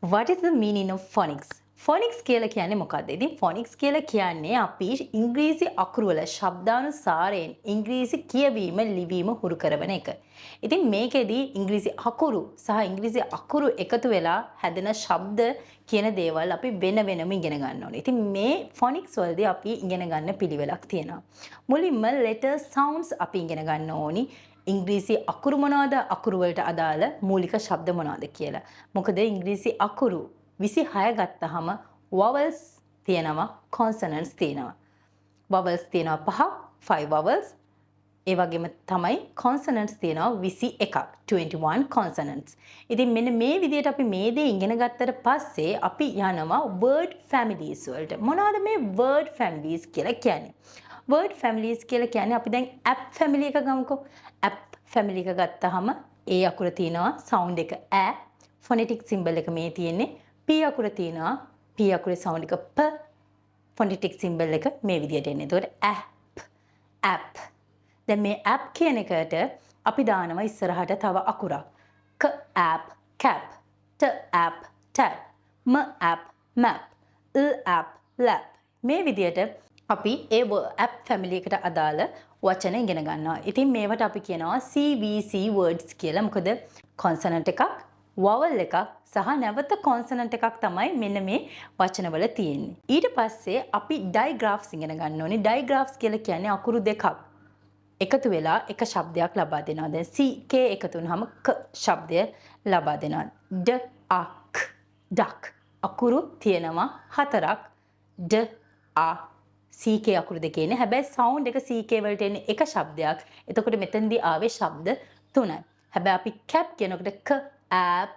What is the meaning of phonics? ෆොනික්ස් කියලා කියන්නේ මොකක්ද? ඉතින් ෆොනික්ස් කියලා කියන්නේ අපි ඉංග්‍රීසි අකුරු වල ශබ්දානුසාරයෙන් ඉංග්‍රීසි කියවීම ලිවීම හුරු කරන එක. ඉතින් මේකෙදී ඉංග්‍රීසි අකුරු සහ ඉංග්‍රීසි අකුරු එකතු වෙලා හැදෙන ශබ්ද කියන දේවල් අපි වෙන වෙනම ඉගෙන ගන්න ඕනේ. ඉතින් මේ ෆොනික්ස් වලදී අපි ඉගෙන ගන්න පිළිවෙලක් තියෙනවා. මුලින්ම letter sounds අපි ඉගෙන ගන්න ඕනි. ඉංග්‍රීසි අකුරු මොනවද? අකුරු වලට අදාළ මූලික ශබ්ද මොනවද කියලා. මොකද ඉංග්‍රීසි අකුරු 26 ගත්තහම vowels තියෙනවා consonants තියෙනවා. vowels තියෙනවා 5 vowels. ඒ වගේම තමයි consonants තියෙනවා 21ක් 21 consonants. ඉතින් මෙන්න මේ විදිහට අපි මේ දේ ඉගෙන ගත්තට පස්සේ අපි යනවා word families වලට. මොනවද මේ word families කියලා කියන්නේ? word families කියලා කියන්නේ අපි දැන් app family එක ගමුකෝ. app family එක ගත්තාම ඒ අකුර තියෙනවා sound එක ඈ. phonetic symbol එක මේ තියෙන්නේ P අකුර තියෙනවා P අකුරේ sound එක P phonetic symbol එක මේ විදිහට එන්නේ. එතකොට app දැන් මේ app කියන එකට අපි දානවා ඉස්සරහට තව අකුරක්. k app cap t app tap m app map l app lap මේ විදිහට අපි ඒ app family එකට අදාළ වචන ඉගෙන ගන්නවා. ඉතින් මේවට අපි කියනවා CVC words කියලා. මොකද consonant එකක් vowel එකක් සහ නැවත consonant එකක් තමයි මෙන්න මේ වචනවල තියෙන්නේ. ඊට පස්සේ අපි digraphs ඉගෙන ගන්න ඕනේ. digraphs කියලා කියන්නේ අකුරු දෙකක් එකතු වෙලා එක ශබ්දයක් ලබා දෙනවා. දැන් C K එකතු වුනහම ක ශබ්දය ලබා දෙනවා. D A K duck අකුරු තියෙනවා හතරක් D A C K අකුරු දෙකේ ඉන්නේ. හැබැයි sound එක C K වලට එන්නේ එක ශබ්දයක්. එතකොට මෙතනදී ආවේ ශබ්ද තුනයි. හැබැයි අපි cap කියනකොට k app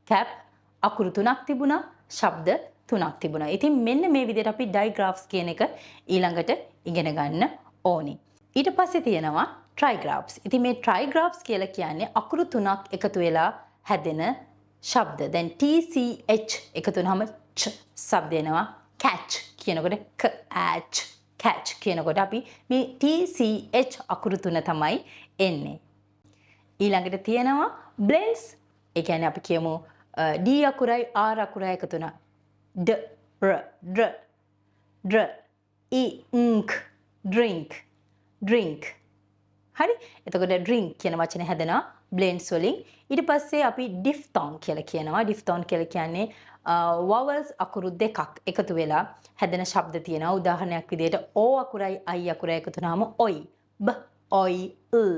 cap අකුරු තුනක් තිබුණා ශබ්ද තුනක් තිබුණා. ඉතින් මෙන්න මේ විදිහට අපි digraphs කියන එක ඊළඟට ඉගෙන ගන්න ඕනි. ඊට පස්සේ තියෙනවා trigraphs. ඉතින් මේ trigraphs කියලා කියන්නේ අකුරු තුනක් එකතු වෙලා හැදෙන ශබ්ද. දැන් TCH එකතු වුනහම ච ශබ්ද එනවා. catch කියනකොට catch catch කියනකොට අපි මේ TCH අකුරු තුන තමයි එන්නේ. ඊළඟට තියෙනවා blends. ඒ කියන්නේ අපි කියමු D අකුරයි R අකුරයි එකතු වුණා. D R dr dr E ink drink drink. හරි? එතකොට drink කියන වචනේ හැදෙනවා blends වලින්. ඊට පස්සේ අපි diphthong කියලා කියනවා. diphthong කියලා කියන්නේ vowels අකුරු දෙකක් එකතු වෙලා හැදෙන ශබ්ද තියෙනවා. උදාහරණයක් විදිහට O අකුරයි I අකුරයි එකතු වුණාම oi b oi l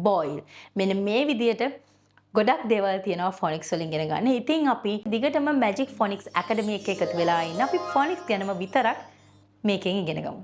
boil. මෙන්න මේ විදිහට ගොඩක් දේවල් තියෙනවා ෆොනික්ස් වලින් ඉගෙන ගන්න. ඉතින් අපි දිගටම Magic Phonics Academy එකේ එකතු වෙලා ඉන්න. අපි ෆොනික්ස් ගැනම විතරක් මේකෙන් ඉගෙන ගමු.